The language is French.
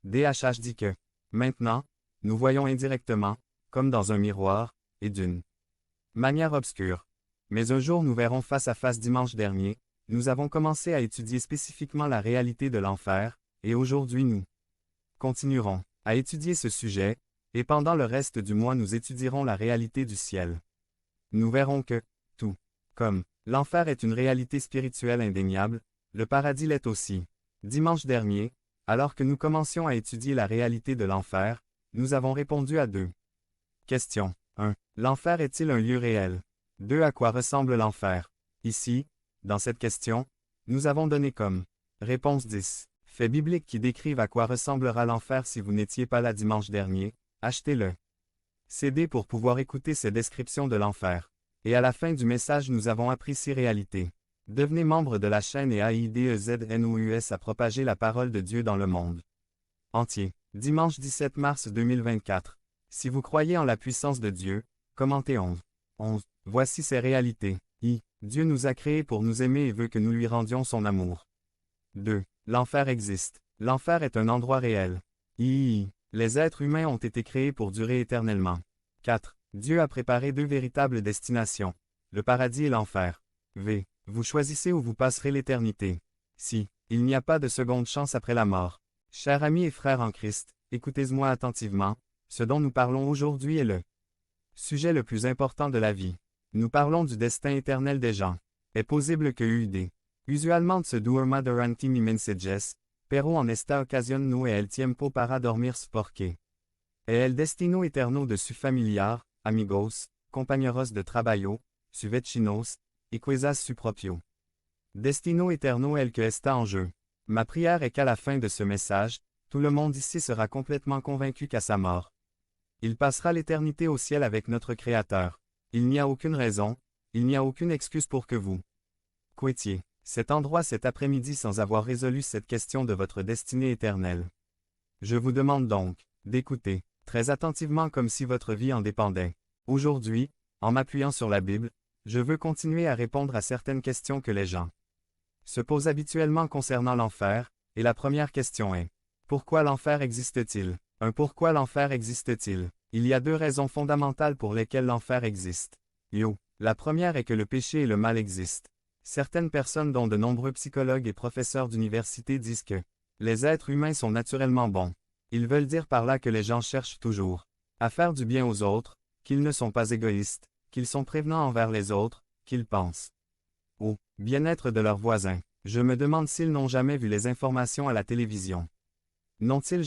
DHH dit que, maintenant, nous voyons indirectement, comme dans un miroir, et d'une manière obscure. Mais un jour nous verrons face à face dimanche dernier, nous avons commencé à étudier spécifiquement la réalité de l'enfer, et aujourd'hui nous continuerons à étudier ce sujet, et pendant le reste du mois nous étudierons la réalité du ciel. Nous verrons que, tout comme l'enfer est une réalité spirituelle indéniable, le paradis l'est aussi. Dimanche dernier, alors que nous commencions à étudier la réalité de l'enfer, nous avons répondu à 2 questions. 1. L'enfer est-il un lieu réel? 2. À quoi ressemble l'enfer? Ici, dans cette question, nous avons donné comme réponse 10 faits bibliques qui décrivent à quoi ressemblera l'enfer si vous n'étiez pas là dimanche dernier. Achetez-le CD pour pouvoir écouter ces descriptions de l'enfer. Et à la fin du message nous avons appris 6 réalités. Devenez membre de la chaîne et AIDEZNOUS à propager la parole de Dieu dans le monde entier. Dimanche 17 mars 2024. Si vous croyez en la puissance de Dieu, commentez 11. Voici ces réalités. Dieu nous a créés pour nous aimer et veut que nous lui rendions son amour. 2. L'enfer existe. L'enfer est un endroit réel. Les êtres humains ont été créés pour durer éternellement. 4. Dieu a préparé 2 véritables destinations, le paradis et l'enfer. Vous choisissez où vous passerez l'éternité. Il n'y a pas de seconde chance après la mort. Chers amis et frères en Christ, écoutez-moi attentivement, ce dont nous parlons aujourd'hui est le sujet le plus important de la vie. Nous parlons du destin éternel des gens. Est possible que usualmente se duerma durante mi mensajes, pero en esta ocasión no es el tiempo para dormir porque es el destino eterno de su familiar, amigos, compañeros de trabajo, su vecinos, y quizás su propio destino eterno el que está en jeu. Ma prière est qu'à la fin de ce message, tout le monde ici sera complètement convaincu qu'à sa mort, il passera l'éternité au ciel avec notre Créateur. Il n'y a aucune raison, il n'y a aucune excuse pour que vous quitter cet endroit cet après-midi sans avoir résolu cette question de votre destinée éternelle. Je vous demande donc d'écouter très attentivement comme si votre vie en dépendait. Aujourd'hui, en m'appuyant sur la Bible, je veux continuer à répondre à certaines questions que les gens se posent habituellement concernant l'enfer, et la première question est: pourquoi l'enfer existe-t-il? Pourquoi l'enfer existe-t-il? Il y a 2 raisons fondamentales pour lesquelles l'enfer existe. La première est que le péché et le mal existent. Certaines personnes dont de nombreux psychologues et professeurs d'université disent que les êtres humains sont naturellement bons. Ils veulent dire par là que les gens cherchent toujours à faire du bien aux autres, qu'ils ne sont pas égoïstes, qu'ils sont prévenants envers les autres, qu'ils pensent au bien-être de leurs voisins. Je me demande s'ils n'ont jamais vu les informations à la télévision. N'ont-ils